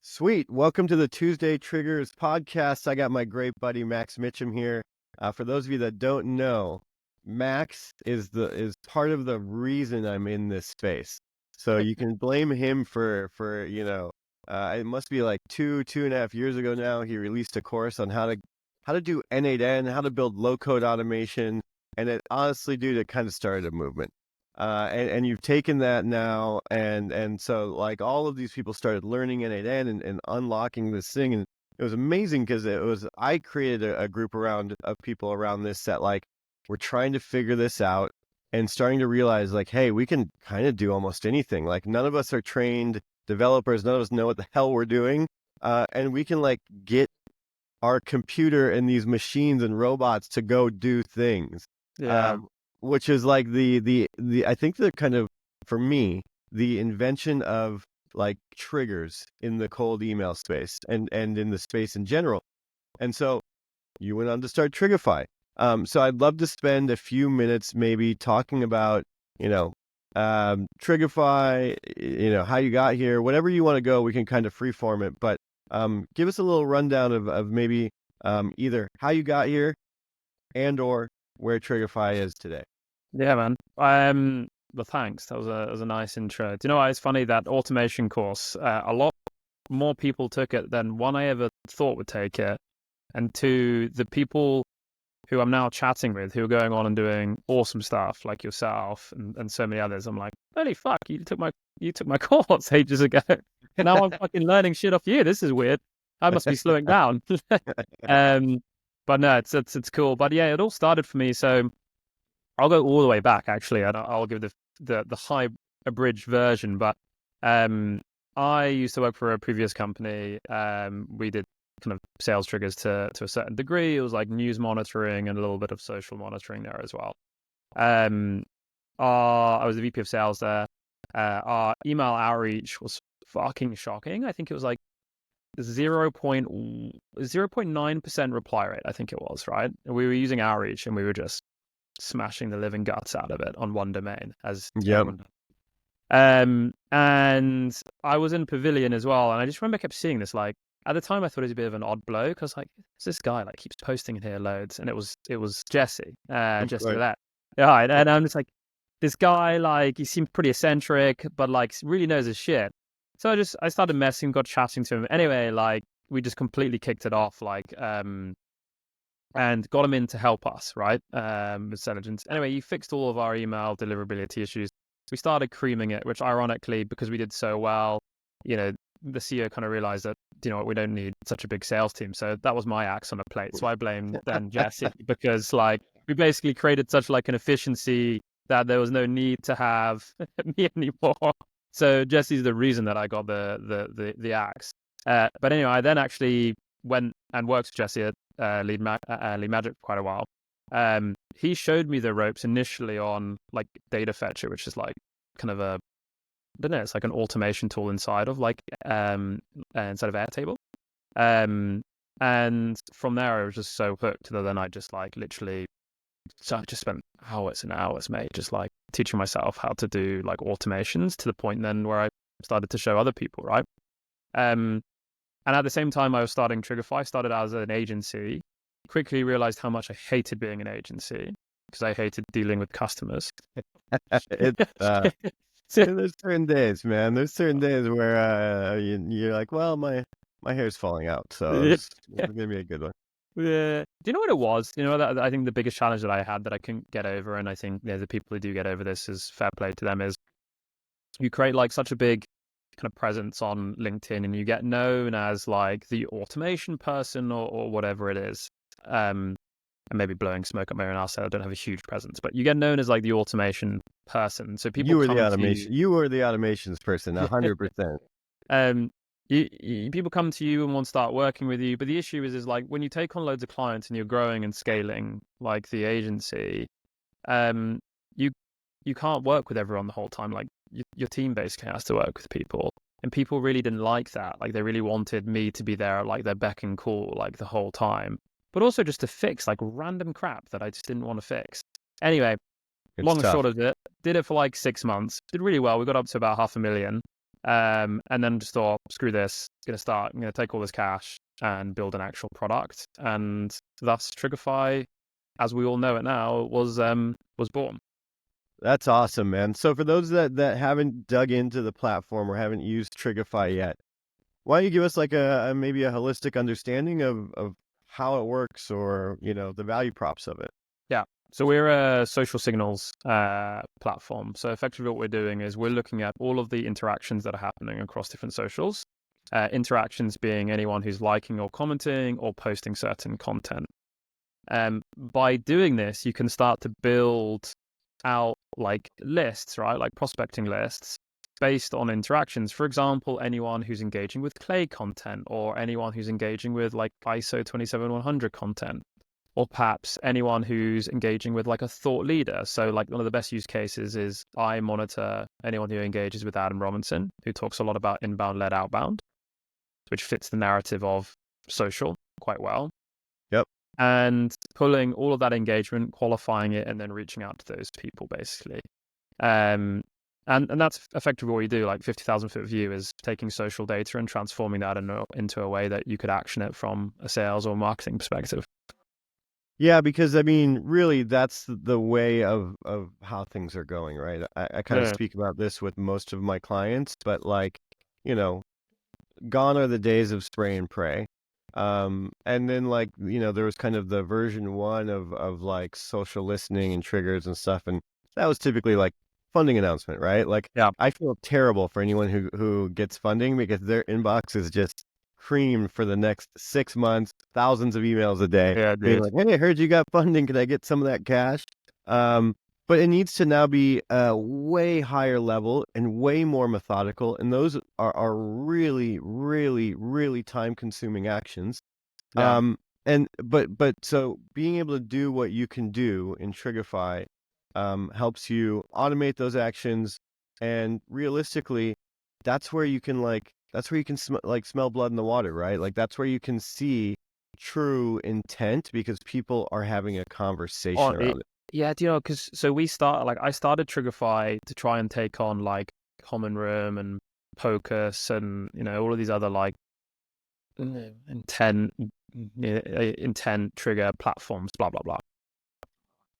Sweet. Welcome to the Tuesday Triggers podcast. I got my great buddy Max Mitcham here. For those of you that don't know, Max is part of the reason I'm in this space. So you can blame him for it must be like 2.5 years ago now. He released a course on how to do N8N, how to build low code automation, and it honestly, dude, it kind of started a movement. And you've taken that now, and so like all of these people started learning N8N and unlocking this thing, and it was amazing because I created a group of people around this that like we're trying to figure this out and starting to realize like, hey, we can kind of do almost anything. Like none of us are trained developers, none of us know what the hell we're doing, and we can like get our computer and these machines and robots to go do things. Yeah. Which is like the I think the kind of, for me, the invention of like triggers in the cold email space and in the space in general. And so you went on to start Trigify. So I'd love to spend a few minutes maybe talking about, Trigify, how you got here, whatever you want to go, we can kind of freeform it. But give us a little rundown of maybe either how you got here and or where Trigify is today. Yeah, man. Well, thanks. That was a nice intro. Do you know what? It's funny that automation course, a lot more people took it than one I ever thought would take it. And two, the people who I'm now chatting with who are going on and doing awesome stuff like yourself and so many others, I'm like, holy fuck, you took my course ages ago. And now I'm fucking learning shit off you. This is weird. I must be slowing down. But no, it's cool. But yeah, it all started for me. So I'll go all the way back actually, and I'll give the high abridged version. But I used to work for a previous company. We did kind of sales triggers to a certain degree. It was like news monitoring and a little bit of social monitoring there as well. I was the VP of sales there. Our email outreach was fucking shocking. I think it was like 0.9% reply rate. I think it was, right. We were using outreach and we were just smashing the living guts out of it on one domain, as everyone does. And I was in Pavilion as well, and I just remember I kept seeing this. Like at the time, I thought it was a bit of an odd blow because like, it's this guy like keeps posting in here loads, and it was Jesse, Jesse Right. that, yeah. And I'm just like, this guy like he seemed pretty eccentric, but like really knows his shit. So I started messing, got chatting to him. Anyway, like we just completely kicked it off, like and got him in to help us, right? With intelligence. Anyway, he fixed all of our email deliverability issues. We started creaming it, which ironically, because we did so well, the CEO kind of realized that, we don't need such a big sales team. So that was my axe on the plate. So I blamed then Jesse because like we basically created such like an efficiency that there was no need to have me anymore. So Jesse's the reason that I got the axe. But anyway, I then actually went and worked with Jesse at Lead Magic for quite a while. He showed me the ropes initially on like Data Fetcher, which is like kind of I don't know, it's like an automation tool inside of like inside of Airtable. And from there I was just so hooked that then I just like literally, so I just spent hours and hours, mate, just like teaching myself how to do like automations to the point then where I started to show other people, right? And at the same time I was starting Trigify, started as an agency, quickly realized how much I hated being an agency because I hated dealing with customers. There's certain days, man. There's certain days where you're like, well, my hair's falling out, so it's gonna be a good one. Yeah. Do you know what it was? That I think the biggest challenge that I had that I couldn't get over, and I think the people who do get over this, is fair play to them, is you create like such a big kind of presence on LinkedIn and you get known as like the automation person or whatever it is. And maybe blowing smoke up my own ass, I don't have a huge presence, but you get known as like the automation person. So people come to you. You were the automations person, 100%. People come to you and want to start working with you, but the issue is like when you take on loads of clients and you're growing and scaling like the agency, you can't work with everyone the whole time. Like your team basically has to work with people, and people really didn't like that. Like they really wanted me to be there at like their beck and call like the whole time, but also just to fix like random crap that I just didn't want to fix. Anyway, long and short of it, did it for like 6 months, did really well. We got up to about 500,000. And then just thought, screw this, I'm going to take all this cash and build an actual product. And thus Trigify, as we all know it now, was born. That's awesome, man. So for those that haven't dug into the platform or haven't used Trigify yet, why don't you give us like a maybe a holistic understanding of how it works, or the value props of it? Yeah. So we're a social signals platform. So effectively what we're doing is we're looking at all of the interactions that are happening across different socials. Interactions being anyone who's liking or commenting or posting certain content. By doing this, you can start to build out like lists, right? Like prospecting lists based on interactions. For example, anyone who's engaging with Clay content, or anyone who's engaging with like ISO 27100 content, or perhaps anyone who's engaging with like a thought leader. So like one of the best use cases is I monitor anyone who engages with Adam Robinson, who talks a lot about inbound led outbound, which fits the narrative of social quite well. Yep. And pulling all of that engagement, qualifying it, and then reaching out to those people basically. And that's effectively what you do. Like 50,000 foot view is taking social data and transforming that into a way that you could action it from a sales or marketing perspective. Yeah, because I mean, really, that's the way of how things are going, right? I kind of Yeah. speak about this with most of my clients, but like, you know, gone are the days of spray and pray. And then like, there was kind of the version one of like social listening and triggers and stuff, and that was typically like funding announcement, right? Like, Yeah. I feel terrible for anyone who gets funding, because their inbox is just creamed for the next 6 months, thousands of emails a day, Yeah, being dude. like, "Hey, I heard you got funding. Can I get some of that cash?" But it needs to now be a way higher level and way more methodical, and those are really, really, really time-consuming actions. Yeah. And but so being able to do what you can do in Trigify helps you automate those actions, and realistically, that's where you can smell blood in the water, right? Like that's where you can see true intent, because people are having a conversation around it. Yeah, do you know, because so I started Trigify to try and take on like Common Room and Pocus and all of these other like intent trigger platforms, blah blah blah.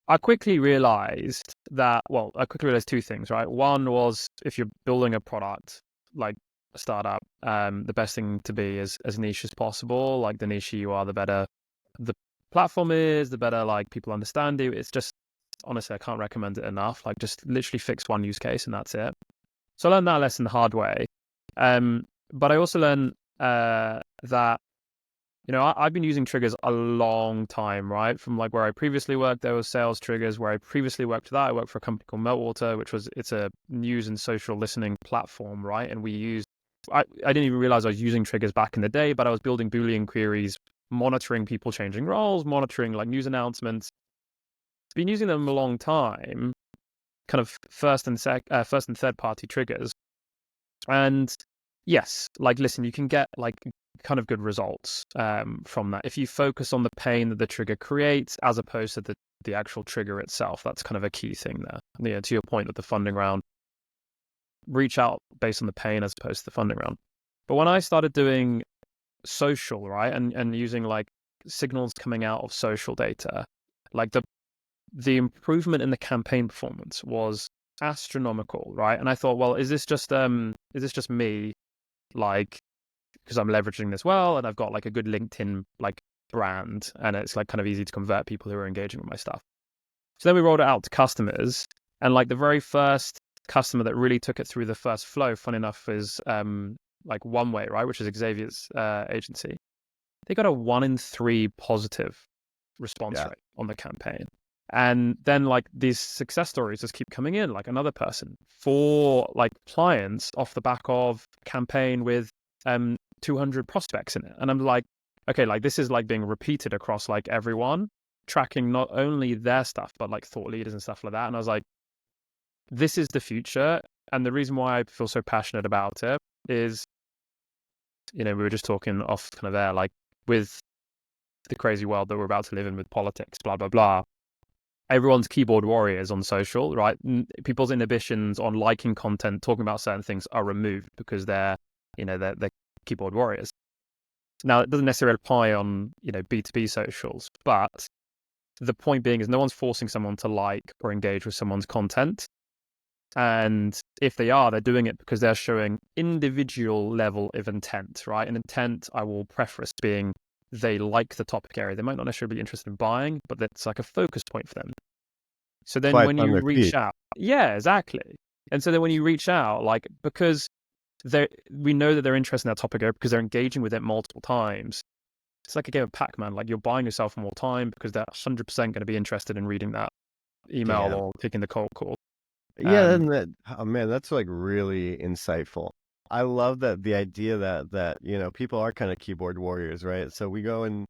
I quickly realized two things, right? One was, if you're building a product like a startup, the best thing to be is as niche as possible. Like the niche you are, the better the platform is, the better like people understand you. It's just, honestly, I can't recommend it enough. Like just literally fix one use case and that's it. So I learned that lesson the hard way. But I also learned that I've been using triggers a long time, right? From like where I previously worked, there was sales triggers. Where I previously worked I worked for a company called Meltwater, it's a news and social listening platform, right? And I didn't even realize I was using triggers back in the day, but I was building Boolean queries, monitoring people changing roles, monitoring like news announcements. Been using them a long time, kind of first and third party triggers. And yes, like, listen, you can get like kind of good results from that if you focus on the pain that the trigger creates as opposed to the actual trigger itself. That's kind of a key thing there. Yeah, to your point that the funding round, reach out based on the pain as opposed to the funding round. But when I started doing social, right, and using like signals coming out of social data, like the improvement in the campaign performance was astronomical, right? And I thought, well, is this just me, like, because I'm leveraging this well and I've got like a good LinkedIn like brand and it's like kind of easy to convert people who are engaging with my stuff. So then we rolled it out to customers, and like the very first customer that really took it through the first flow, fun enough, is like One Way, right, which is Xavier's agency. They got a 1 in 3 positive response Yeah. rate on the campaign. And then like these success stories just keep coming in, like another person, 4 like clients off the back of campaign with 200 prospects in it. And I'm like, okay, like this is like being repeated across like everyone, tracking not only their stuff, but like thought leaders and stuff like that. And I was like, this is the future. And the reason why I feel so passionate about it is, we were just talking off kind of air, like with the crazy world that we're about to live in with politics, blah, blah, blah. everyone's keyboard warriors on social, right? People's inhibitions on liking content, talking about certain things are removed because they're keyboard warriors. Now, it doesn't necessarily apply on, B2B socials, but the point being is no one's forcing someone to like or engage with someone's content. And if they are, they're doing it because they're showing individual level of intent, right? And intent, I will preface, being they like the topic area. They might not necessarily be interested in buying, but that's like a focus point for them. So That's then why when it's on you their reach feed. out, yeah, exactly. And so then when you reach out, like, because we know that they're interested in that topic area because they're engaging with it multiple times. It's like a game of Pac-Man. Like, you're buying yourself more time because they're 100% going to be interested in reading that email Damn. or taking the cold call. Yeah, and oh man, that's like really insightful. I love that the idea that people are kind of keyboard warriors, right? So we go and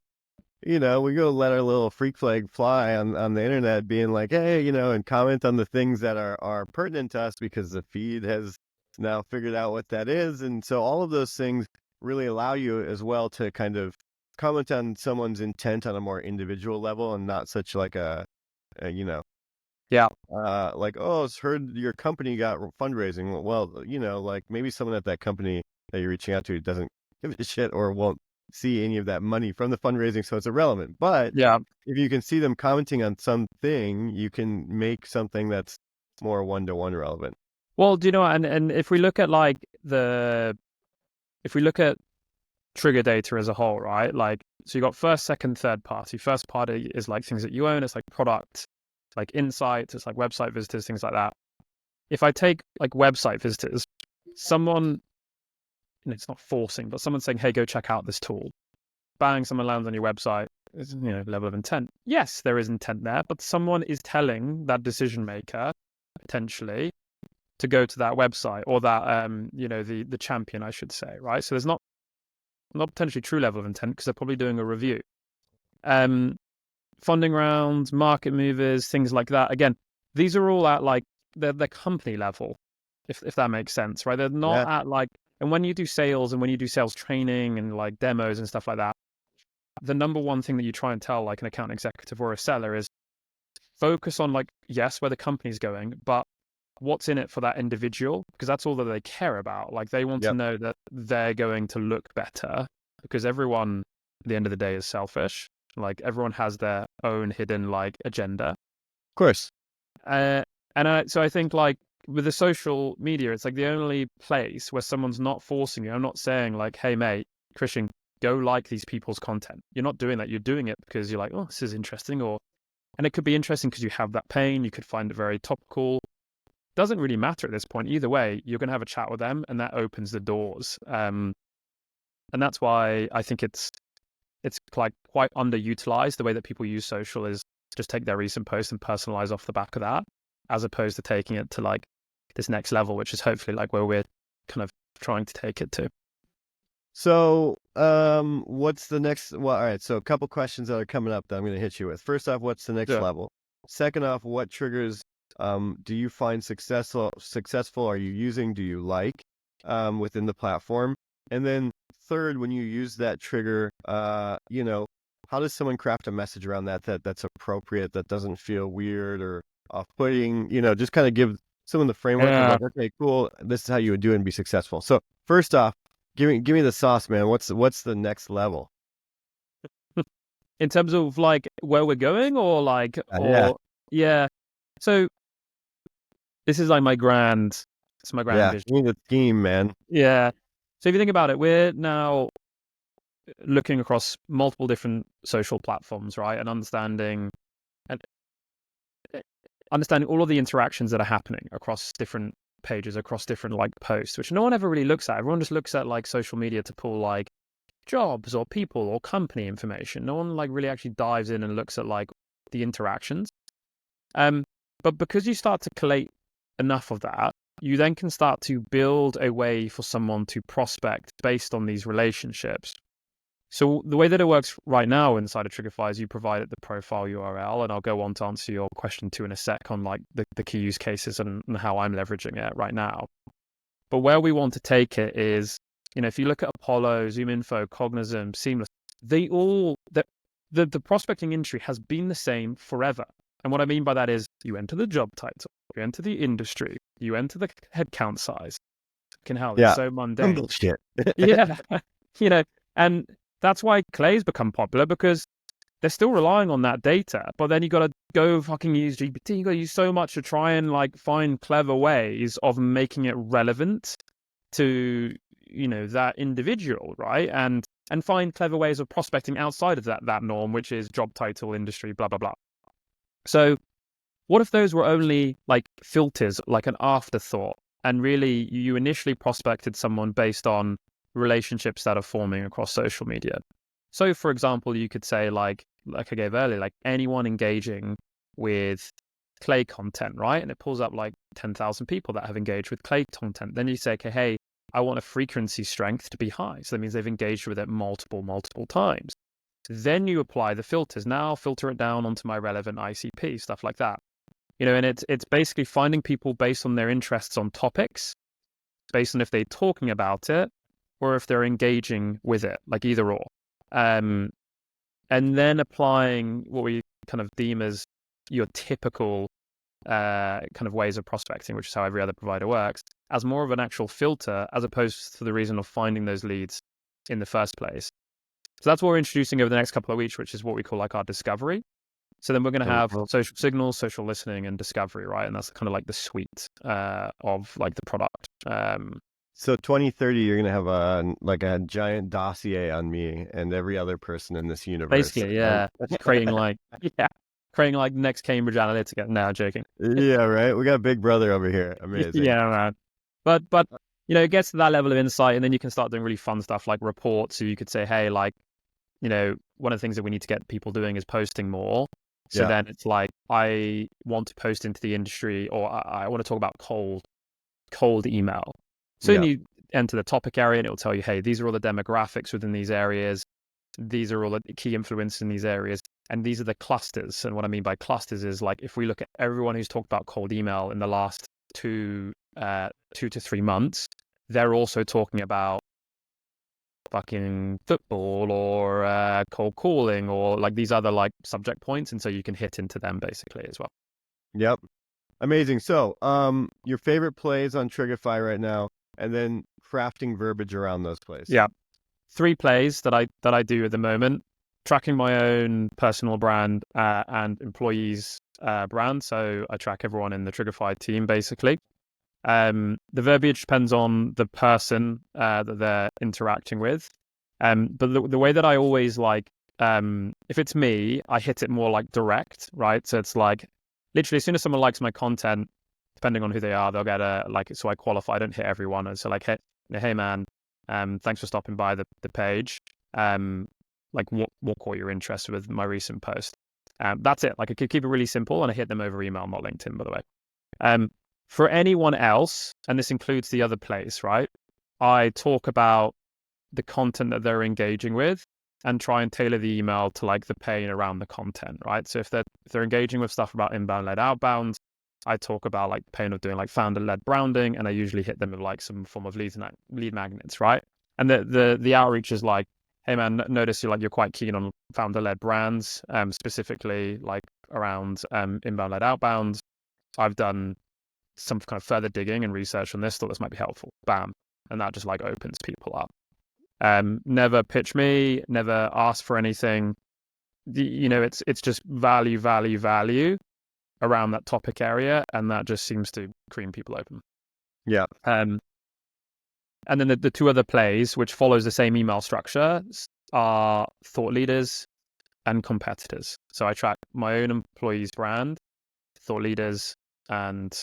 we go let our little freak flag fly on the internet, being like, hey, and comment on the things that are pertinent to us because the feed has now figured out what that is, and so all of those things really allow you as well to kind of comment on someone's intent on a more individual level and not such like a Yeah. like, oh, it's heard your company got fundraising. Well, like maybe someone at that company that you're reaching out to doesn't give a shit or won't see any of that money from the fundraising, so it's irrelevant. But Yeah. if you can see them commenting on something, you can make something that's more one-to-one relevant. Well, do you know what? And if we look at if we look at trigger data as a whole, right? Like, so you got first, second, third party. First party is like things that you own. It's like product, like insights. It's like website visitors, things like that. If I take like website visitors, someone, it's not forcing, but someone saying, hey, go check out this tool. Bang, someone lands on your website. It's, level of intent. Yes, there is intent there, but someone is telling that decision maker potentially to go to that website or that the champion, I should say, right? So there's not potentially true level of intent because they're probably doing a review. Funding rounds, market movers, things like that. Again, these are all at like the company level, if that makes sense, right? They're not Yeah, at like, and when you do sales and when you do sales training and like demos and stuff like that, the number one thing that you try and tell like an account executive or a seller is focus on like, yes, where the company's going, but what's in it for that individual, because that's all that they care about. Like, they want to yep, know that they're going to look better, because everyone at the end of the day is selfish. Like, everyone has their own hidden like agenda. of course. So I think like with the social media, it's like the only place where someone's not forcing you. I'm not saying like, hey mate, Christian, go like these people's content. You're not doing that. You're doing it because you're like, oh, this is interesting, and it could be interesting because you have that pain. You could find it very topical. Doesn't really matter at this point. Either way, you're going to have a chat with them, and that opens the doors. And that's why I think it's like quite underutilized. The way that people use social is just take their recent post and personalize off the back of that, as opposed to taking it to like this next level, which is hopefully like where we're kind of trying to take it to. So, what's the next? Well, all right. So, a couple questions that are coming up that I'm going to hit you with. First off, what's the next Yeah. level? Second off, what triggers do you find successful? Are you using? Do you like within the platform? And then third, when you use that trigger, how does someone craft a message around that's appropriate, that doesn't feel weird or off-putting? Just kind of give someone the framework of Yeah. like, okay, cool, this is how you would do it and be successful. So, first off, give me the sauce, man. What's the next level? In terms of like where we're going, or like, Yeah, or yeah. So this is like it's my grand yeah. vision. Give me the scheme, man. Yeah. So if you think about it, we're now looking across multiple different social platforms, right? And and understanding all of the interactions that are happening across different pages, across different like posts, which no one ever really looks at. Everyone just looks at like social media to pull like jobs or people or company information. No one like really actually dives in and looks at like the interactions. But because you start to collate enough of that, you then can start to build a way for someone to prospect based on these relationships. So the way that it works right now inside of Trigify is you provide it the profile URL, and I'll go on to answer your question too in a sec on like the key use cases and how I'm leveraging it right now. But where we want to take it is, if you look at Apollo, ZoomInfo, Cognizant, Seamless, they all the prospecting industry has been the same forever. And what I mean by that is you enter the job title, you enter the industry, you enter the headcount size. Fucking hell, it's so mundane. Bullshit. Yeah. And that's why Clay's become popular, because they're still relying on that data. But then you got to go fucking use GPT. You got to use so much to try and like find clever ways of making it relevant to, that individual, right? And find clever ways of prospecting outside of that norm, which is job title, industry, blah, blah, blah. So what if those were only like filters, like an afterthought, and really you initially prospected someone based on relationships that are forming across social media? So for example, you could say like I gave earlier, like anyone engaging with Clay content, right? And it pulls up like 10,000 people that have engaged with Clay content. Then you say, okay, hey, I want a frequency strength to be high. So that means they've engaged with it multiple times. Then you apply the filters. Now I'll filter it down onto my relevant ICP, stuff like that. And it's basically finding people based on their interests on topics, based on if they're talking about it or if they're engaging with it, like either or. And then applying what we kind of deem as your typical kind of ways of prospecting, which is how every other provider works, as more of an actual filter, as opposed to the reason of finding those leads in the first place. So that's what we're introducing over the next couple of weeks, which is what we call like our discovery. So then we're going to have social signals, social listening, and discovery, right? And that's kind of like the suite of like the product. So 2030, you're going to have a giant dossier on me and every other person in this universe. Basically, yeah. creating like next Cambridge Analytica. No, joking. Yeah, right. We got Big Brother over here. Amazing. Yeah, man. But it gets to that level of insight, and then you can start doing really fun stuff like reports. So you could say, hey, like, one of the things that we need to get people doing is posting more. So then it's like, I want to post into the industry, or I want to talk about cold email. So then you enter the topic area and it will tell you, hey, these are all the demographics within these areas. These are all the key influences in these areas. And these are the clusters. And what I mean by clusters is like, if we look at everyone who's talked about cold email in the last 2 to 3 months, they're also talking about fucking football or cold calling or like these other like subject points. And so you can hit into them basically as well. Yep. Amazing. So, your favorite plays on Trigify right now, and then crafting verbiage around those plays. Yeah. 3 plays that I do at the moment: tracking my own personal brand and employees' brand. So I track everyone in the Trigify team basically. The verbiage depends on the person that they're interacting with. But the way that I always like, if it's me, I hit it more like direct, right? So it's like literally as soon as someone likes my content, depending on who they are, they'll get so I qualify. I don't hit everyone. And so like, hey man, thanks for stopping by the page. Like what caught your interest with my recent post? That's it. Like I could keep it really simple, and I hit them over email, not LinkedIn, by the way. For anyone else, and this includes the other plays, right? I talk about the content that they're engaging with and try and tailor the email to like the pain around the content, right? So if they're engaging with stuff about inbound-led outbound, I talk about like the pain of doing like founder-led branding, and I usually hit them with like some form of lead magnets, right? And the outreach is like, hey man, notice you're quite keen on founder-led brands, specifically like around inbound-led outbound. I've done some kind of further digging and research on this, thought this might be helpful. Bam. And that just like opens people up. Never pitch me, never ask for anything. It's just value around that topic area, and that just seems to cream people open. Yeah. And then the 2 other plays, which follows the same email structure, are thought leaders and competitors. So I track my own employees' brand, thought leaders, and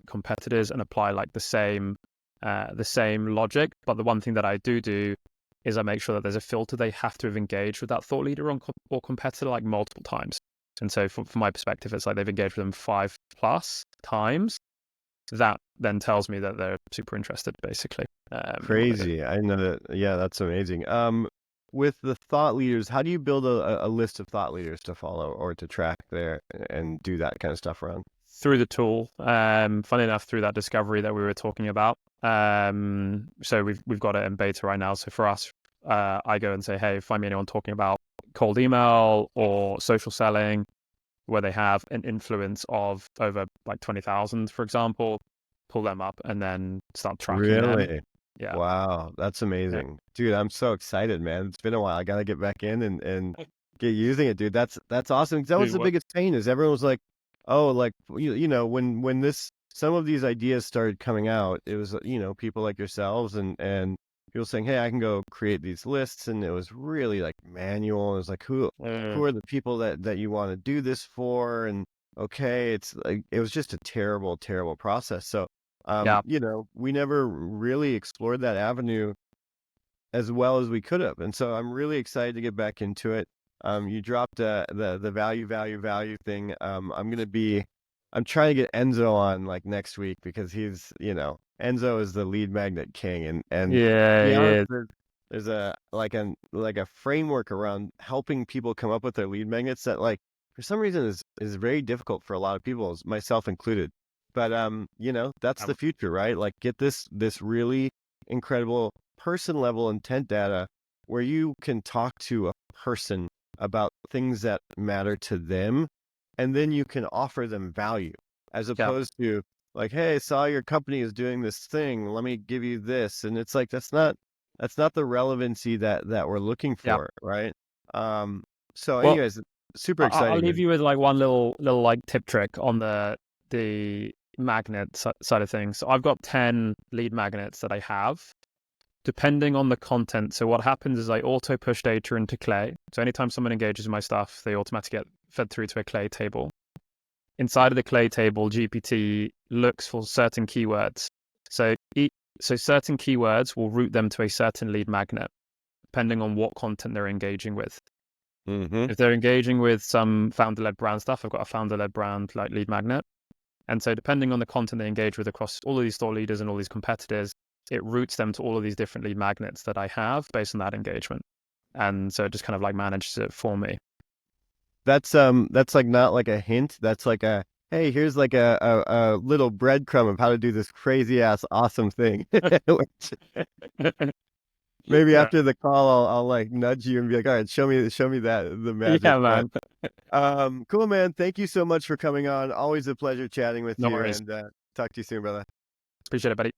competitors, and apply like the same logic. But the one thing that I do is I make sure that there's a filter. They have to have engaged with that thought leader or competitor like multiple times. And so from my perspective, it's like they've engaged with them 5+ times. That then tells me that they're super interested, basically. Crazy. I know that. Yeah, that's amazing. With the thought leaders, how do you build a list of thought leaders to follow or to track there and do that kind of stuff around? Through the tool, funny enough, through that discovery that we were talking about. So we've got it in beta right now. So for us, I go and say, hey, find me anyone talking about cold email or social selling where they have an influence of over like 20,000, for example, pull them up and then start tracking them. Really? Yeah. Wow, that's amazing. Dude, I'm so excited, man. It's been a while. I gotta get back in and get using it, dude. That's awesome. 'Cause that was Dude, the biggest pain is everyone was like, oh, like you know, when this some of these ideas started coming out, it was, you know, people like yourselves and people saying, hey, I can go create these lists, and it was really like manual. It was like who are the people that you want to do this for? And okay, it's like it was just a terrible, terrible process. So yeah. you know, we never really explored that avenue as well as we could have. And so I'm really excited to get back into it. You dropped the value thing. I'm trying to get Enzo on like next week because he's, you know, Enzo is the lead magnet king, and to Yeah, be honest, yeah. there's a like a framework around helping people come up with their lead magnets that like for some reason is very difficult for a lot of people, myself included. But you know, that's the future, right? Like get this really incredible person level intent data where you can talk to a person about things that matter to them, and then you can offer them value as Yeah. opposed to like, hey, I saw your company is doing this thing, let me give you this. And it's like that's not the relevancy that we're looking Yeah. for, right? So Well, anyways, super I'll exciting, leave man. you with like one little like tip trick on the magnet side of things. So I've got 10 lead magnets that I have, depending on the content. So what happens is I auto push data into Clay. So anytime someone engages in my stuff, they automatically get fed through to a Clay table. Inside of the Clay table, GPT looks for certain keywords. So certain keywords will route them to a certain lead magnet, depending on what content they're engaging with. Mm-hmm. If they're engaging with some founder-led brand stuff, I've got a founder-led brand like lead magnet. And so depending on the content they engage with across all of these store leaders and all these competitors, it routes them to all of these different lead magnets that I have based on that engagement. And so it just kind of like manages it for me. That's like not like a hint. That's like a hey, here's like a little breadcrumb of how to do this crazy ass awesome thing. Maybe Yeah. after the call, I'll like nudge you and be like, all right, show me that the magic. Yeah, But man. cool, man. Thank you so much for coming on. Always a pleasure chatting with No you, worries. and talk to you soon, brother. Appreciate it, buddy.